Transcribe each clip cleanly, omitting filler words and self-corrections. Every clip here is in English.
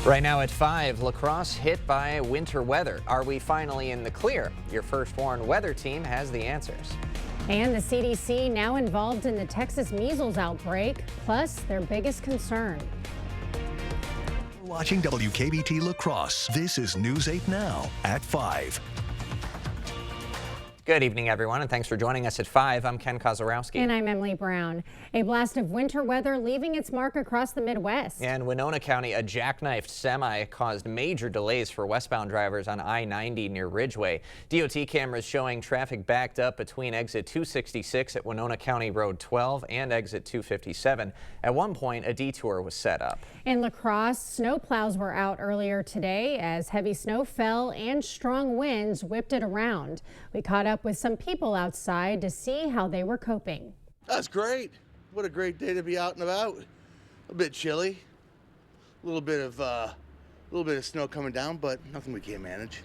Right now at 5, La Crosse hit by winter weather. Are we finally in the clear? Your First Warn weather team has the answers. And the CDC now involved in the Texas measles outbreak, plus their biggest concern. Watching WKBT La Crosse. This is News 8 Now at 5. Good evening, everyone, and thanks for joining us at 5. I'm Ken Kozarowski. And I'm Emily Brown. A blast of winter weather leaving its mark across the Midwest. In Winona County, a jackknifed semi caused major delays for westbound drivers on I-90 near Ridgeway. DOT cameras showing traffic backed up between exit 266 at Winona County Road 12 and exit 257. At one point, a detour was set up. In La Crosse, snow plows were out earlier today as heavy snow fell and strong winds whipped it around. We caught up with some people outside to see how they were coping. That's great. What a great day to be out and about. A bit chilly, a little bit of snow coming down, but nothing we can't manage.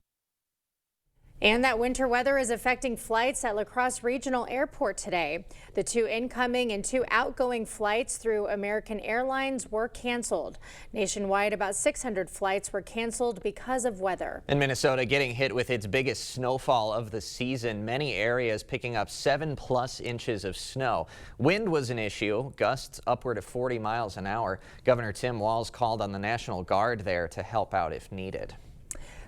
And that winter weather is affecting flights at La Crosse Regional Airport today. The 2 incoming and 2 outgoing flights through American Airlines were canceled. Nationwide, about 600 flights were canceled because of weather. In Minnesota, getting hit with its biggest snowfall of the season. Many areas picking up 7+ inches of snow. Wind was an issue, gusts upward of 40 miles an hour. Governor Tim Walz called on the National Guard there to help out if needed.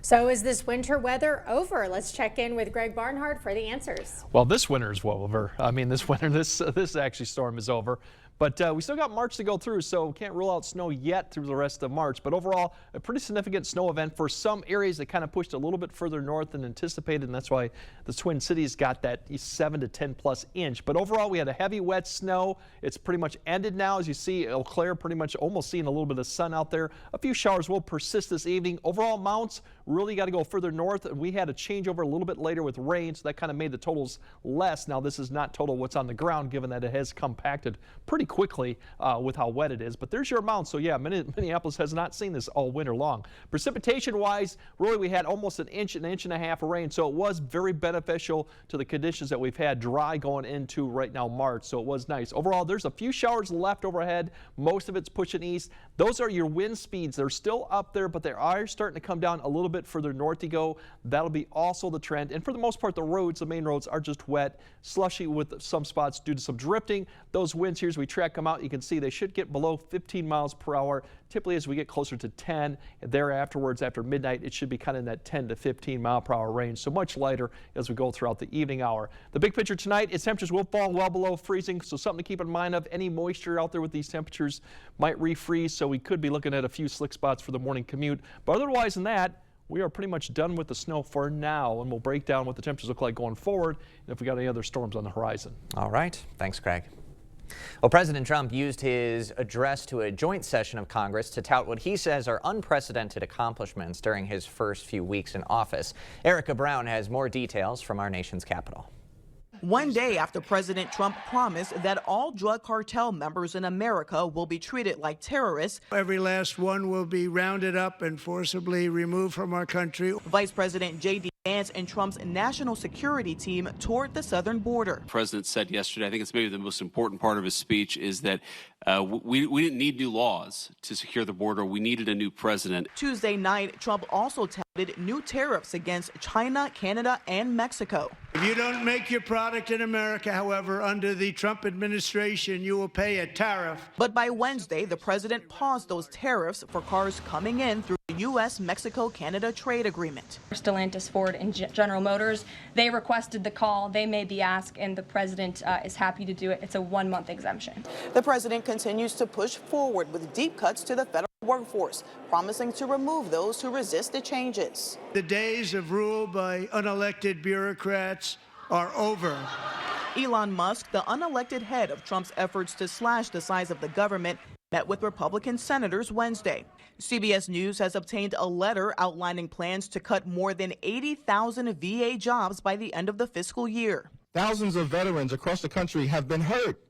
So is this winter weather over? Let's check in with Greg Barnhart for the answers. Well, this winter is well over. I mean, this winter, this actually storm is over. But we still got March to go through, so can't rule out snow yet through the rest of March. But overall, a pretty significant snow event for some areas that kind of pushed a little bit further north than anticipated, and that's why the Twin Cities got that 7 to 10+ inch. But overall, we had a heavy, wet snow. It's pretty much ended now. As you see, Eau Claire pretty much almost seeing a little bit of sun out there. A few showers will persist this evening. Overall mounts really got to go further north. We had a changeover a little bit later with rain, so that kind of made the totals less. Now, this is not total what's on the ground, given that it has compacted pretty quickly with how wet it is. But there's your amount. So yeah, Minneapolis has not seen this all winter long. Precipitation wise, really we had almost an inch and a half of rain. So it was very beneficial to the conditions that we've had dry going into right now March. So it was nice. Overall, there's a few showers left overhead. Most of it's pushing east. Those are your wind speeds. They're still up there, but they are starting to come down a little bit further north you go. That'll be also the trend. And for the most part, the roads, the main roads, are just wet, slushy with some spots due to some drifting. Those winds here, as we track them out, you can see they should get below 15 miles per hour. Typically, as we get closer to 10, and thereafterwards, after midnight, it should be kind of in that 10 to 15 mile per hour range. So much lighter as we go throughout the evening hour. The big picture tonight is temperatures will fall well below freezing. So something to keep in mind of any moisture out there with these temperatures might refreeze. So we could be looking at a few slick spots for the morning commute. But otherwise than that, we are pretty much done with the snow for now, and we'll break down what the temperatures look like going forward and if we got any other storms on the horizon. All right. Thanks, Greg. Well, President Trump used his address to a joint session of Congress to tout what he says are unprecedented accomplishments during his first few weeks in office. Erica Brown has more details from our nation's capital. One day after President Trump promised that all drug cartel members in America will be treated like terrorists, every last one will be rounded up and forcibly removed from our country. Vice President J.D. Vance and Trump's national security team toured the southern border. The president said yesterday, I think it's maybe the most important part of his speech, is that we didn't need new laws to secure the border. We needed a new president. Tuesday night, Trump also touted new tariffs against China, Canada, and Mexico. If you don't make your product in America, however, under the Trump administration, you will pay a tariff. But by Wednesday, the president paused those tariffs for cars coming in through the U.S.-Mexico-Canada trade agreement. Stellantis, Ford, and General Motors, they requested the call, they made the ask, and the president is happy to do it. It's a 1-month exemption. The president continues to push forward with deep cuts to the federal workforce, promising to remove those who resist the changes. The days of rule by unelected bureaucrats are over. Elon Musk, the unelected head of Trump's efforts to slash the size of the government, met with Republican senators Wednesday. CBS News has obtained a letter outlining plans to cut more than 80,000 VA jobs by the end of the fiscal year. Thousands of veterans across the country have been hurt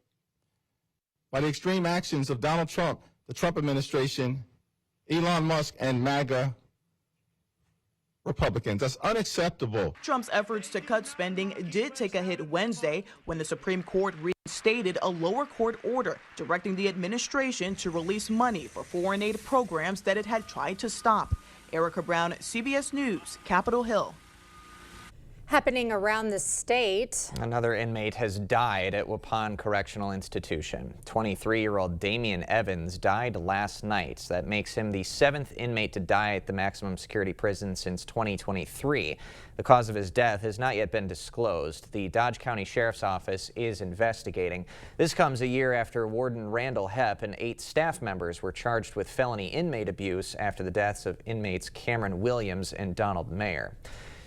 by the extreme actions of Donald Trump, the Trump administration, Elon Musk, and MAGA Republicans. That's unacceptable. Trump's efforts to cut spending did take a hit Wednesday when the Supreme Court reinstated a lower court order directing the administration to release money for foreign aid programs that it had tried to stop. Erica Brown, CBS News, Capitol Hill. Happening around the state. Another inmate has died at Waupun Correctional Institution. 23-year-old Damian Evans died last night. That makes him the 7th inmate to die at the maximum security prison since 2023. The cause of his death has not yet been disclosed. The Dodge County Sheriff's Office is investigating. This comes a year after Warden Randall Hepp and 8 staff members were charged with felony inmate abuse after the deaths of inmates Cameron Williams and Donald Mayer.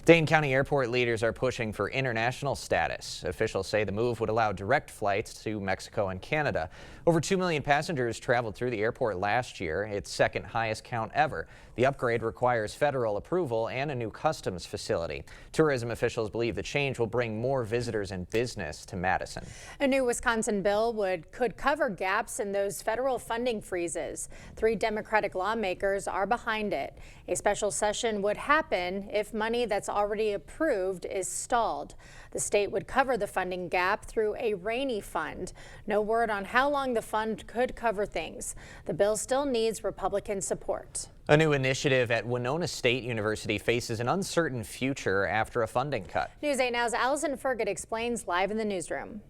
Dane County Airport leaders are pushing for international status. Officials say the move would allow direct flights to Mexico and Canada. Over 2 million passengers traveled through the airport last year, its second highest count ever. The upgrade requires federal approval and a new customs facility. Tourism officials believe the change will bring more visitors and business to Madison. A new Wisconsin bill could cover gaps in those federal funding freezes. 3 Democratic lawmakers are behind it. A special session would happen if money that's already approved is stalled. The state would cover the funding gap through a rainy fund. No word on how long the fund could cover things. The bill still needs Republican support. A new initiative at Winona State University faces an uncertain future after a funding cut. News 8 Now's Allison Fergut explains live in the newsroom.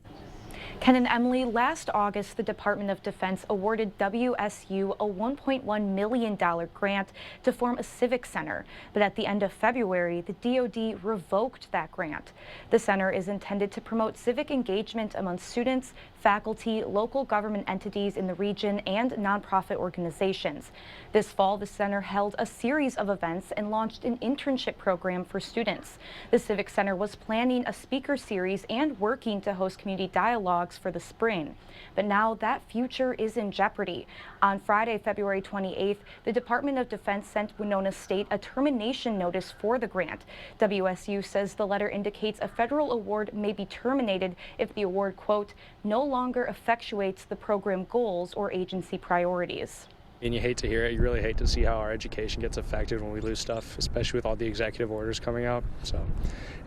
Ken and Emily, last August, the Department of Defense awarded WSU a $1.1 million grant to form a civic center. But at the end of February, the DoD revoked that grant. The center is intended to promote civic engagement among students, faculty, local government entities in the region, and nonprofit organizations. This fall, the center held a series of events and launched an internship program for students. The Civic Center was planning a speaker series and working to host community dialogues for the spring. But now that future is in jeopardy. On Friday, February 28th, the Department of Defense sent Winona State a termination notice for the grant. WSU says the letter indicates a federal award may be terminated if the award, quote, no longer effectuates the program goals or agency priorities. And you hate to hear it. You really hate to see how our education gets affected when we lose stuff, especially with all the executive orders coming out. So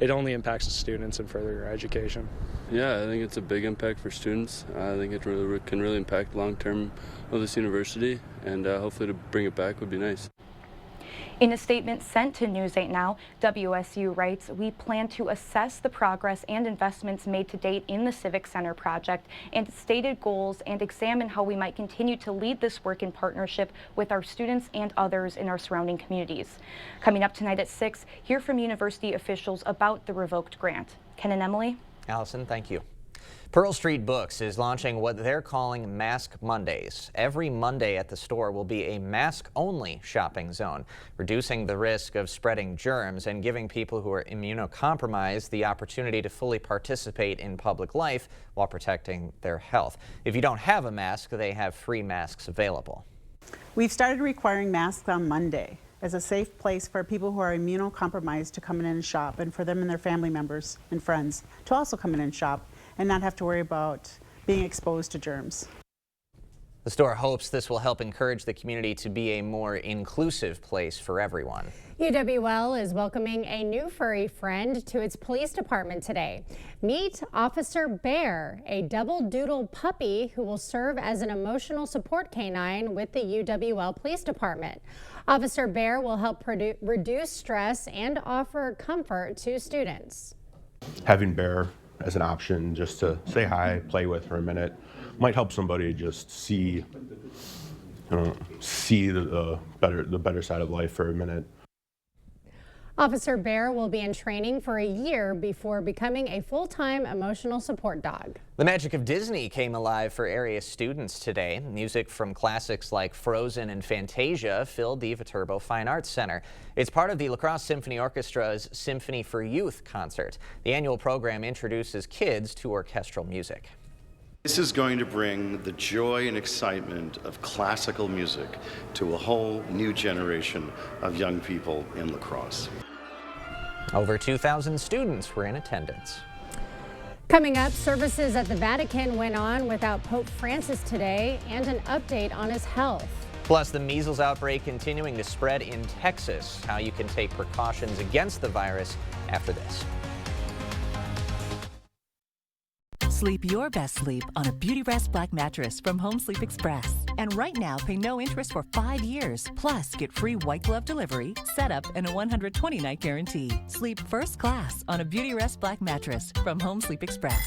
it only impacts the students and further education. Yeah, I think it's a big impact for students. I think it can really impact long term of this university, and hopefully to bring it back would be nice. In a statement sent to News 8 Now, WSU writes, we plan to assess the progress and investments made to date in the Civic Center project and its stated goals and examine how we might continue to lead this work in partnership with our students and others in our surrounding communities. Coming up tonight at 6, hear from university officials about the revoked grant. Ken and Emily. Allison, thank you. Pearl Street Books is launching what they're calling Mask Mondays. Every Monday at the store will be a mask-only shopping zone, reducing the risk of spreading germs and giving people who are immunocompromised the opportunity to fully participate in public life while protecting their health. If you don't have a mask, they have free masks available. We've started requiring masks on Monday as a safe place for people who are immunocompromised to come in and shop, and for them and their family members and friends to also come in and shop and not have to worry about being exposed to germs. The store hopes this will help encourage the community to be a more inclusive place for everyone. UWL is welcoming a new furry friend to its police department today. Meet Officer Bear, a double doodle puppy who will serve as an emotional support canine with the UWL Police Department. Officer Bear will help reduce stress and offer comfort to students. Having Bear as an option just to say hi, play with for a minute, might help somebody just see the better side of life for a minute. Officer Bear will be in training for a year before becoming a full-time emotional support dog. The magic of Disney came alive for area students today. Music from classics like Frozen and Fantasia filled the Viterbo Fine Arts Center. It's part of the La Crosse Symphony Orchestra's Symphony for Youth concert. The annual program introduces kids to orchestral music. This is going to bring the joy and excitement of classical music to a whole new generation of young people in La Crosse. Over 2,000 students were in attendance. Coming up, services at the Vatican went on without Pope Francis today and an update on his health. Plus, the measles outbreak continuing to spread in Texas. How you can take precautions against the virus after this. Sleep your best sleep on a Beautyrest Black mattress from Home Sleep Express. And right now, pay no interest for 5 years. Plus, get free white glove delivery, setup, and a 120-night guarantee. Sleep first class on a Beautyrest Black mattress from Home Sleep Express.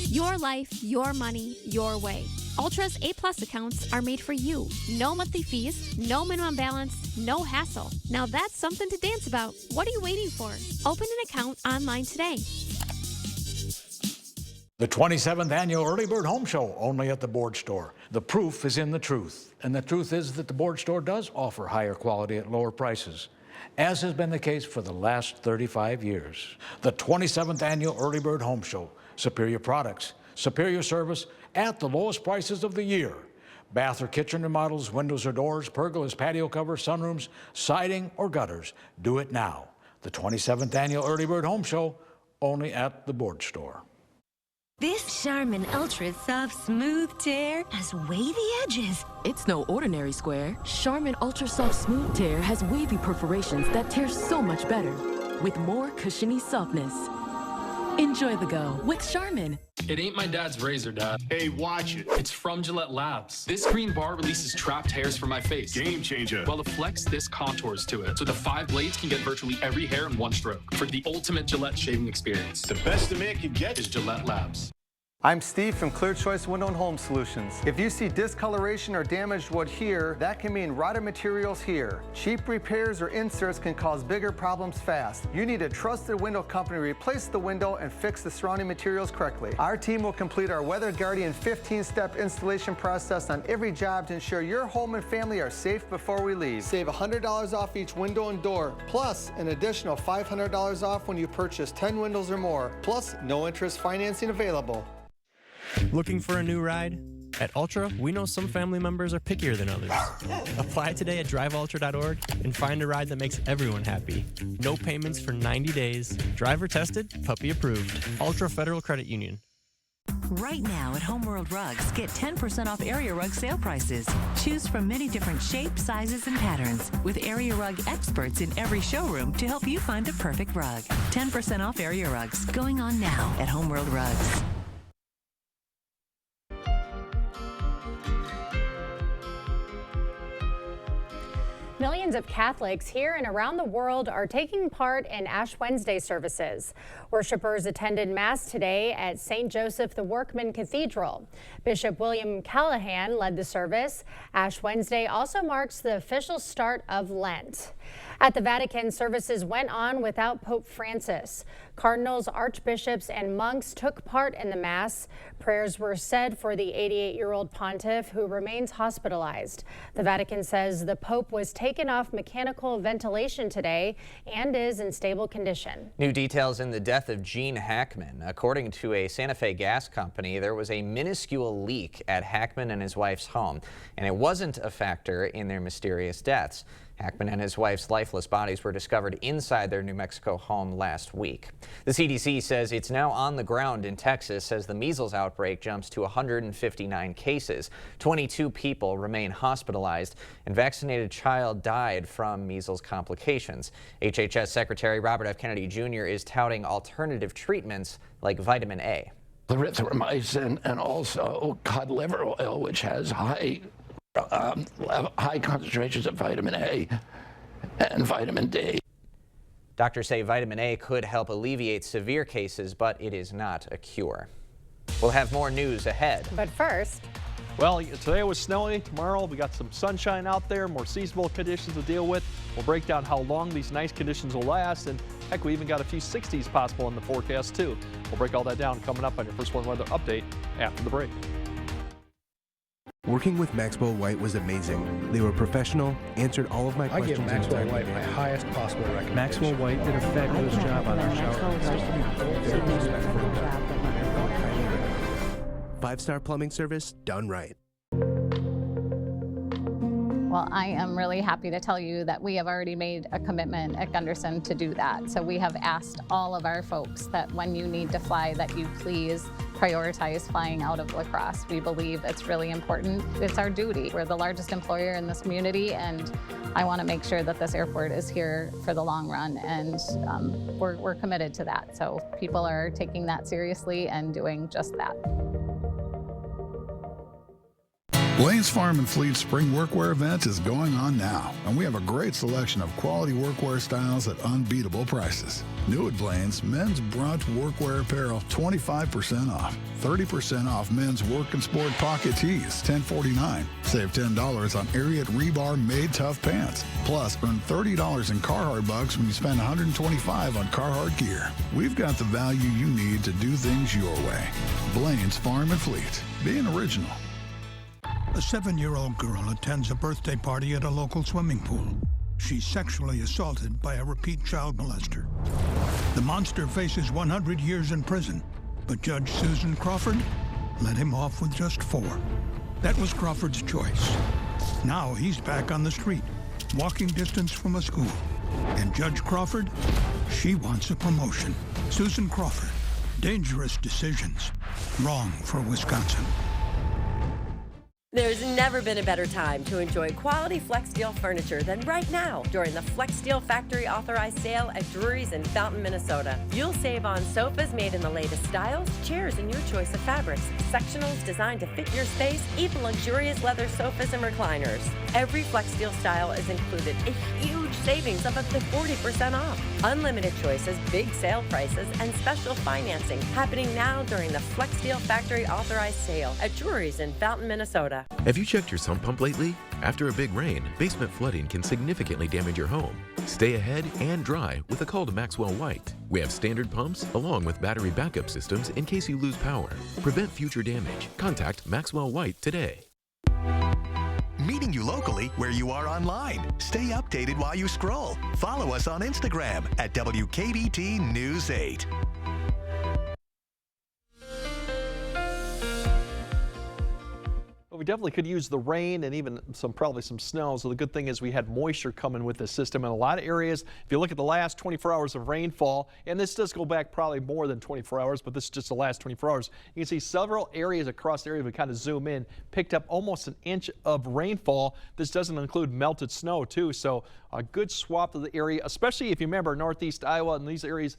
Your life, your money, your way. Ultra's A+ accounts are made for you. No monthly fees, no minimum balance, no hassle. Now that's something to dance about. What are you waiting for? Open an account online today. The 27th annual Early Bird Home Show, only at the Board Store. The proof is in the truth. And the truth is that the Board Store does offer higher quality at lower prices, as has been the case for the last 35 years. The 27th annual Early Bird Home Show. Superior products, superior service at the lowest prices of the year. Bath or kitchen remodels, windows or doors, pergolas, patio covers, sunrooms, siding or gutters. Do it now. The 27th annual Early Bird Home Show, only at the Board Store. This Charmin Ultra Soft Smooth Tear has wavy edges. It's no ordinary square. Charmin Ultra Soft Smooth Tear has wavy perforations that tear so much better, with more cushiony softness. Enjoy the go with Charmin. It ain't my dad's razor, Dad. Hey, watch it. It's from Gillette Labs. This green bar releases trapped hairs from my face. Game changer. Well, the Flex Disc contours to it, so the 5 blades can get virtually every hair in one stroke for the ultimate Gillette shaving experience. The best a man can get is Gillette Labs. I'm Steve from Clear Choice Window and Home Solutions. If you see discoloration or damaged wood here, that can mean rotted materials here. Cheap repairs or inserts can cause bigger problems fast. You need a trusted window company to replace the window and fix the surrounding materials correctly. Our team will complete our Weather Guardian 15-step installation process on every job to ensure your home and family are safe before we leave. Save $100 off each window and door, plus an additional $500 off when you purchase 10 windows or more, plus no interest financing available. Looking for a new ride? At Ultra, we know some family members are pickier than others. Apply today at driveultra.org and find a ride that makes everyone happy. No payments for 90 days. Driver tested, puppy approved. Ultra Federal Credit Union. Right now at Home World Rugs, get 10% off Area Rug sale prices. Choose from many different shapes, sizes, and patterns, with Area Rug experts in every showroom to help you find a perfect rug. 10% off Area Rugs, going on now at Home World Rugs. Millions of Catholics here and around the world are taking part in Ash Wednesday services. Worshippers attended Mass today at St. Joseph the Workman Cathedral. Bishop William Callahan led the service. Ash Wednesday also marks the official start of Lent. At the Vatican, services went on without Pope Francis. Cardinals, archbishops, and monks took part in the Mass. Prayers were said for the 88-year-old pontiff who remains hospitalized. The Vatican says the Pope was taken off mechanical ventilation today and is in stable condition. New details in the death of Gene Hackman. According to a Santa Fe gas company, there was a minuscule leak at Hackman and his wife's home, and it wasn't a factor in their mysterious deaths. Hackman and his wife's lifeless bodies were discovered inside their New Mexico home last week. The CDC says it's now on the ground in Texas as the measles outbreak jumps to 159 cases. 22 people remain hospitalized, and vaccinated child died from measles complications. HHS Secretary Robert F. Kennedy Jr. is touting alternative treatments like vitamin A. Erythromycin and also cod liver oil, which has high concentrations of vitamin A and vitamin D. Doctors say vitamin A could help alleviate severe cases, but it is not a cure. We'll have more news ahead. But first, well, today was snowy. Tomorrow we got some sunshine out there, more seasonal conditions to deal with. We'll break down how long these nice conditions will last, and heck, we even got a few 60s possible in the forecast too. We'll break all that down coming up on your First One Weather Update after the break. Working with Maxwell White was amazing. They were professional, answered all of my questions. I give Maxwell White my highest possible recommendation. Maxwell White did a fabulous job on our show. 5-star plumbing service done right. Well, I am really happy to tell you that we have already made a commitment at Gunderson to do that. So we have asked all of our folks that when you need to fly, that you please prioritize flying out of La Crosse. We believe it's really important. It's our duty. We're the largest employer in this community, and I want to make sure that this airport is here for the long run, and we're committed to that. So people are taking that seriously and doing just that. Blaine's Farm and Fleet Spring Workwear event is going on now, and we have a great selection of quality workwear styles at unbeatable prices. New at Blaine's, men's brunch workwear apparel 25% off. 30% off men's work and sport pocket tees, $10.49. Save $10 on Ariat Rebar Made Tough pants. Plus, earn $30 in Carhartt bucks when you spend $125 on Carhartt gear. We've got the value you need to do things your way. Blaine's Farm and Fleet. Being original. A 7-year-old girl attends a birthday party at a local swimming pool. She's sexually assaulted by a repeat child molester. The monster faces 100 years in prison, but Judge Susan Crawford let him off with just 4. That was Crawford's choice. Now he's back on the street, walking distance from a school. And Judge Crawford, she wants a promotion. Susan Crawford, dangerous decisions, wrong for Wisconsin. There's never been a better time to enjoy quality FlexSteel furniture than right now during the FlexSteel Factory Authorized Sale at Drury's in Fountain, Minnesota. You'll save on sofas made in the latest styles, chairs in your choice of fabrics, sectionals designed to fit your space, even luxurious leather sofas and recliners. Every FlexSteel style is included a huge savings of up to 40% off. Unlimited choices, big sale prices, and special financing happening now during the FlexSteel Factory Authorized Sale at Drury's in Fountain, Minnesota. Have you checked your sump pump lately? After a big rain, basement flooding can significantly damage your home. Stay ahead and dry with a call to Maxwell White. We have standard pumps along with battery backup systems in case you lose power. Prevent future damage. Contact Maxwell White today. Meeting you locally where you are online. Stay updated while you scroll. Follow us on Instagram at WKBT News 8. We definitely could use the rain and even probably some snow. So the good thing is we had moisture coming with this system in a lot of areas. If you look at the last 24 hours of rainfall, and this does go back probably more than 24 hours, but this is just the last 24 hours. You can see several areas across the area, we kind of zoom in, picked up almost an inch of rainfall. This doesn't include melted snow too. So a good swath of the area, especially if you remember northeast Iowa and these areas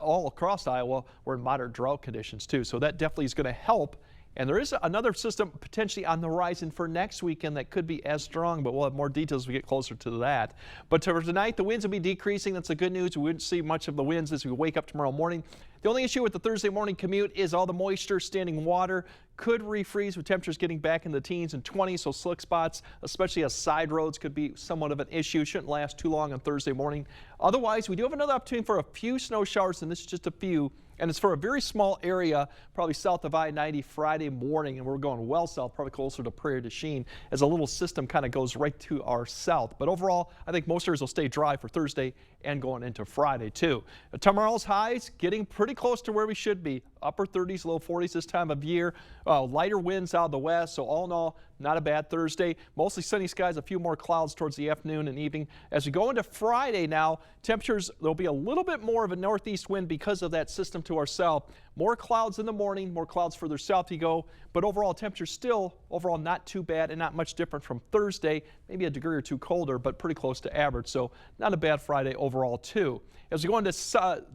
all across Iowa were in moderate drought conditions too. So that definitely is going to help. And there is another system potentially on the horizon for next weekend that could be as strong, but we'll have more details as we get closer to that. But for tonight, the winds will be decreasing. That's the good news. We wouldn't see much of the winds as we wake up tomorrow morning. The only issue with the Thursday morning commute is all the moisture, standing water could refreeze with temperatures getting back in the teens and 20s. So slick spots, especially as side roads, could be somewhat of an issue. Shouldn't last too long on Thursday morning. Otherwise, we do have another opportunity for a few snow showers, and this is just a few. And it's for a very small area, probably south of I-90 Friday morning, and we're going well south, probably closer to Prairie du Chien, as a little system kind of goes right to our south. But overall, I think most areas will stay dry for Thursday and going into Friday too. Tomorrow's highs getting pretty close to where we should be. Upper 30s, low 40s this time of year. Lighter winds out of the west, so all in all, not a bad Thursday. Mostly sunny skies, a few more clouds towards the afternoon and evening. As we go into Friday now, temperatures, there'll be a little bit more of a northeast wind because of that system to our south. More clouds in the morning, more clouds further south you go, but overall temperatures still overall not too bad and not much different from Thursday. Maybe a degree or two colder, but pretty close to average, so not a bad Friday overall too. As we go into,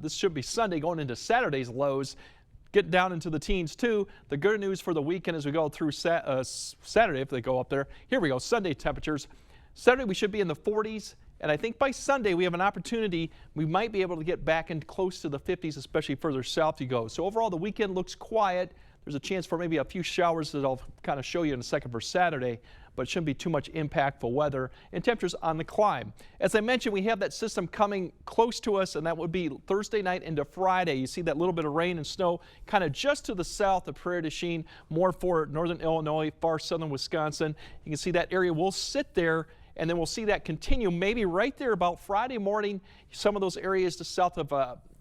this should be Sunday, going into Saturday's lows, getting down into the teens too. The good news for the weekend as we go through Saturday, if they go up there. Here we go, Sunday temperatures. Saturday we should be in the 40s. And I think by Sunday we have an opportunity, we might be able to get back in close to the 50s, especially further south you go. So overall the weekend looks quiet. There's a chance for maybe a few showers that I'll kind of show you in a second for Saturday, but it shouldn't be too much impactful weather and temperatures on the climb. As I mentioned, we have that system coming close to us, and that would be Thursday night into Friday. You see that little bit of rain and snow kind of just to the south of Prairie du Chien, more for northern Illinois, far southern Wisconsin. You can see that area will sit there, and then we'll see that continue maybe right there about Friday morning. Some of those areas to south of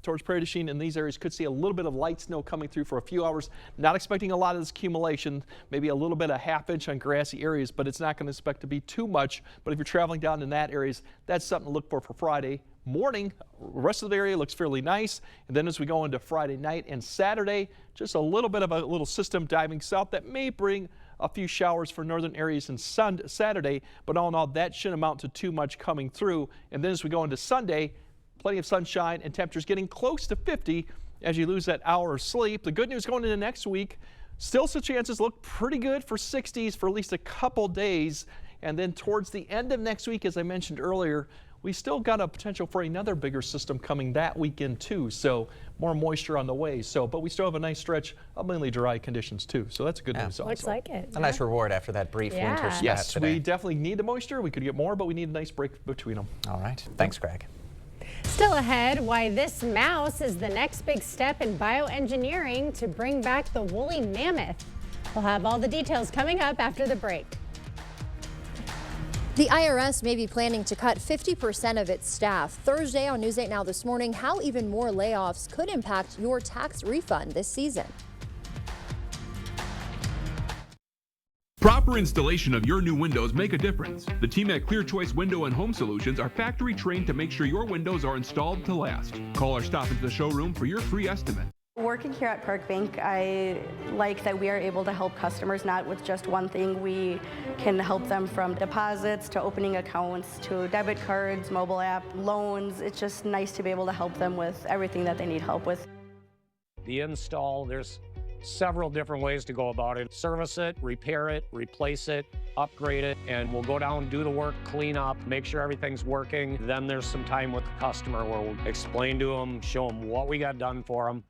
towards Prairie du Chien in these areas could see a little bit of light snow coming through for a few hours. Not expecting a lot of this accumulation, maybe a little bit, a half-inch on grassy areas, but it's not going to expect to be too much. But if you're traveling down in that areas, that's something to look for Friday morning. The rest of the area looks fairly nice. And then as we go into Friday night and Saturday, just a little bit of a little system diving south that may bring a few showers for northern areas and Saturday, but all in all, that shouldn't amount to too much coming through. And then as we go into Sunday, plenty of sunshine and temperatures getting close to 50 as you lose that hour of sleep. The good news going into next week, still some chances look pretty good for 60s for at least a couple days. And then towards the end of next week, as I mentioned earlier, we still got a potential for another bigger system coming that weekend too. So more moisture on the way. But we still have a nice stretch of mainly dry conditions too. So that's good news. Looks like it. A nice reward after that brief winter spat Yes, today. we definitely need the moisture. We could get more, but we need a nice break between them. All right. Thanks, Greg. Still ahead, why this mouse is the next big step in bioengineering to bring back the woolly mammoth. We'll have all the details coming up after the break. The IRS may be planning to cut 50% of its staff. Thursday on News 8 Now this morning, how even more layoffs could impact your tax refund this season. Proper installation of your new windows make a difference. The team at Clear Choice Window and Home Solutions are factory trained to make sure your windows are installed to last. Call or stop into the showroom for your free estimate. Working here at Park Bank, I like that we are able to help customers not with just one thing. We can help them from deposits to opening accounts to debit cards, mobile app, loans. It's just nice to be able to help them with everything that they need help with. The install, there's several different ways to go about it. Service it, repair it, replace it, upgrade it, and we'll go down, do the work, clean up, make sure everything's working. Then there's some time with the customer where we'll explain to them, show them what we got done for them.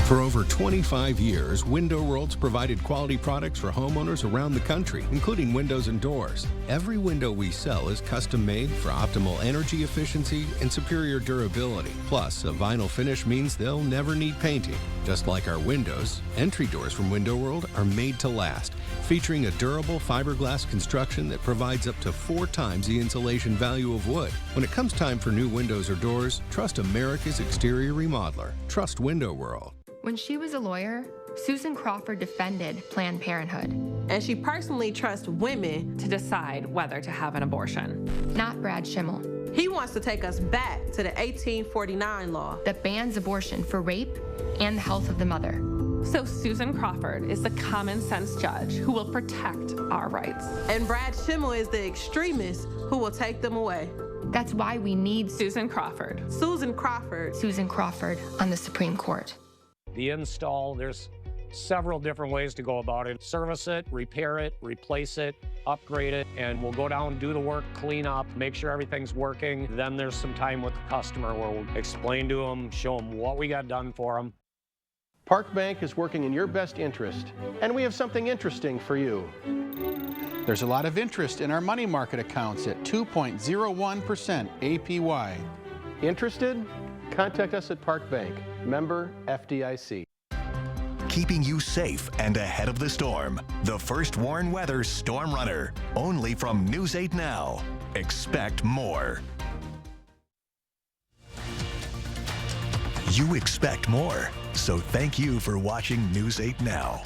For over 25 years, Window World's provided quality products for homeowners around the country, including windows and doors. Every window we sell is custom made for optimal energy efficiency and superior durability. Plus, a vinyl finish means they'll never need painting. Just like our windows, entry doors from Window World are made to last, featuring a durable fiberglass construction that provides up to 4 times the insulation value of wood. When it comes time for new windows or doors, trust America's exterior remodeler. Trust Window World. When she was a lawyer, Susan Crawford defended Planned Parenthood. And she personally trusts women to decide whether to have an abortion. Not Brad Schimmel. He wants to take us back to the 1849 law that bans abortion for rape and the health of the mother. So Susan Crawford is the common sense judge who will protect our rights. And Brad Schimmel is the extremist who will take them away. That's why we need Susan Crawford. Susan Crawford. Susan Crawford on the Supreme Court. The install, there's several different ways to go about it. Service it, repair it, replace it, upgrade it, and we'll go down, do the work, clean up, make sure everything's working. Then there's some time with the customer where we'll explain to them, show them what we got done for them. Park Bank is working in your best interest, and we have something interesting for you. There's a lot of interest in our money market accounts at 2.01% APY. Interested? Contact us at Park Bank, member FDIC. Keeping you safe and ahead of the storm. The First Warn Weather Storm Runner. Only from News 8 Now. Expect more. You expect more. So thank you for watching News 8 Now.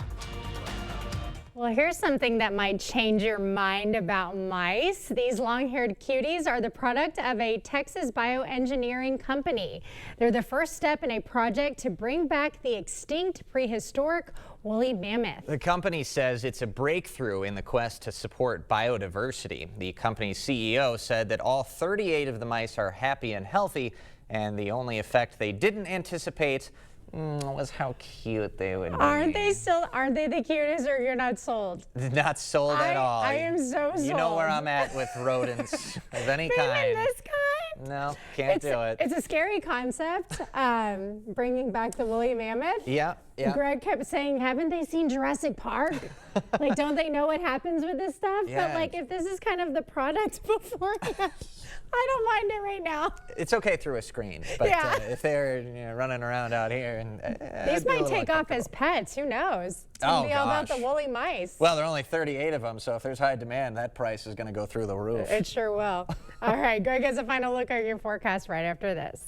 Well, here's something that might change your mind about mice. These long-haired cuties are the product of a Texas bioengineering company. They're the first step in a project to bring back the extinct prehistoric woolly mammoth. The company says it's a breakthrough in the quest to support biodiversity. The company's CEO said that all 38 of the mice are happy and healthy, and the only effect they didn't anticipate was how cute they would be. Aren't they the cutest, or you're not sold? Not sold at all. I am so sold. You know where I'm at with rodents of any kind. Even this kind? No, can't do it. It's a scary concept, bringing back the woolly mammoth. Yeah. Greg kept saying, haven't they seen Jurassic Park? Like, don't they know what happens with this stuff? Yeah. But like, if this is kind of the product beforehand, I don't mind it right now. It's okay through a screen, but if they're running around out here, and these might take off as pets. Who knows? It's gonna be all about the woolly mice. Well, there are only 38 of them, so if there's high demand, that price is going to go through the roof. It sure will. All right, Greg has a final look at your forecast right after this.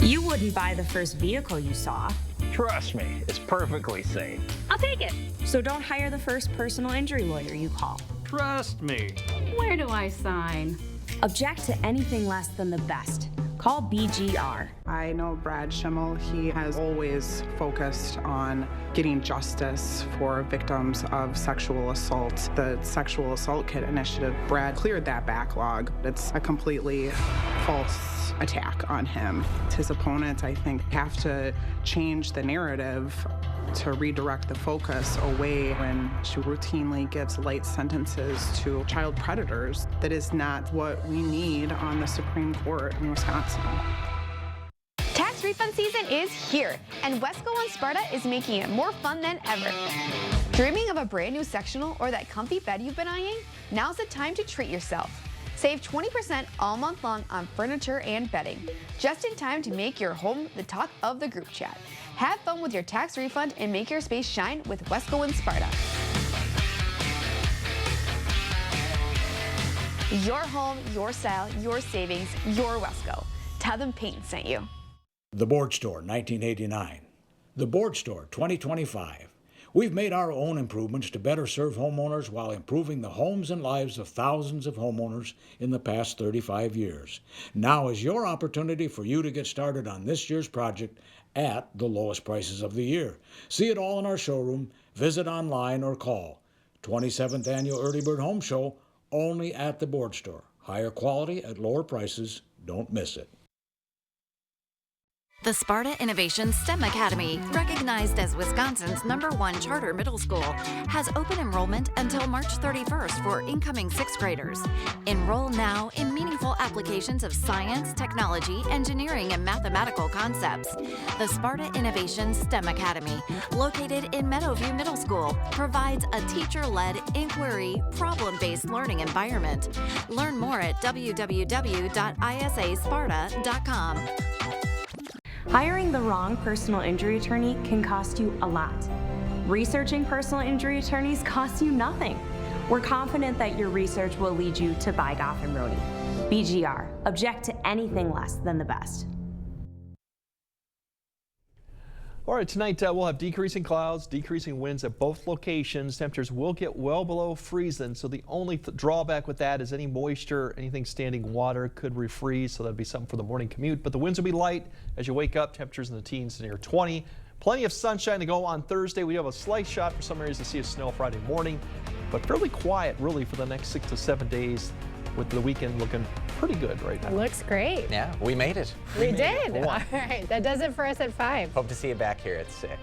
You wouldn't buy the first vehicle you saw. Trust me, it's perfectly safe. I'll take it. So don't hire the first personal injury lawyer you call. Trust me. Where do I sign? Object to anything less than the best. Call BGR. I know Brad Schimmel. He has always focused on getting justice for victims of sexual assault. The Sexual Assault Kit Initiative, Brad cleared that backlog. It's a completely false attack on him. His opponents, I think, have to change the narrative to redirect the focus away when she routinely gives light sentences to child predators. That is not what we need on the Supreme Court in Wisconsin. Tax refund season is here, and Wesco on Sparta is making it more fun than ever. Dreaming of a brand new sectional or that comfy bed you've been eyeing? Now's the time to treat yourself. Save 20% all month long on furniture and bedding, just in time to make your home the talk of the group chat. Have fun with your tax refund and make your space shine with Wesco and Sparta. Your home, your style, your savings, your Wesco. Tell them Peyton sent you. The Board Store, 1989. The Board Store, 2025. We've made our own improvements to better serve homeowners while improving the homes and lives of thousands of homeowners in the past 35 years. Now is your opportunity for you to get started on this year's project at the lowest prices of the year. See it all in our showroom, visit online, or call. 27th Annual Early Bird Home Show, only at the Board Store. Higher quality at lower prices. Don't miss it. The Sparta Innovation STEM Academy, recognized as Wisconsin's #1 charter middle school, has open enrollment until March 31st for incoming 6th graders. Enroll now in meaningful applications of science, technology, engineering, and mathematical concepts. The Sparta Innovation STEM Academy, located in Meadowview Middle School, provides a teacher-led, inquiry, problem-based learning environment. Learn more at www.isasparta.com. Hiring the wrong personal injury attorney can cost you a lot. Researching personal injury attorneys costs you nothing. We're confident that your research will lead you to buy Goff and Rooney. BGR, object to anything less than the best. All right, tonight we'll have decreasing clouds, decreasing winds at both locations. Temperatures will get well below freezing, so the only drawback with that is any moisture, anything standing water could refreeze, so that'd be something for the morning commute. But the winds will be light as you wake up, temperatures in the teens to near 20. Plenty of sunshine to go on Thursday. We have a slight shot for some areas to see a snow Friday morning, but fairly quiet really for the next 6 to 7 days, with the weekend looking pretty good right now. Looks great. Yeah, we made it. We did. All right, that does it for us at 5. Hope to see you back here at 6.